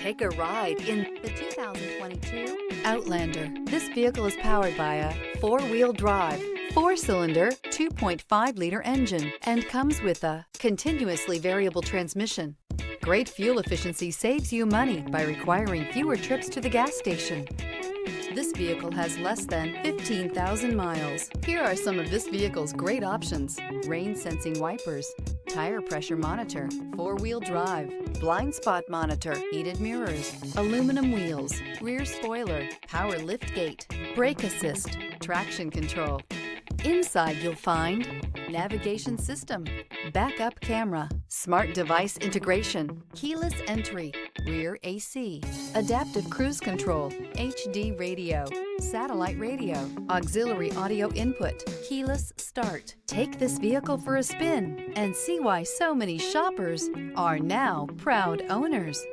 Take a ride in the 2022 Outlander. This vehicle is powered by a four-wheel drive, four-cylinder, 2.5-liter engine and comes with a continuously variable transmission. Great fuel efficiency saves you money by requiring fewer trips to the gas station. This vehicle has less than 15,000 miles. Here are some of this vehicle's great options: rain-sensing wipers, tire pressure monitor, four-wheel drive, blind spot monitor, heated mirrors, aluminum wheels, rear spoiler, power liftgate, brake assist, traction control. Inside you'll find navigation system, backup camera, smart device integration, keyless entry, rear AC, adaptive cruise control, HD radio, satellite radio, auxiliary audio input, keyless start. Take this vehicle for a spin and see why so many shoppers are now proud owners.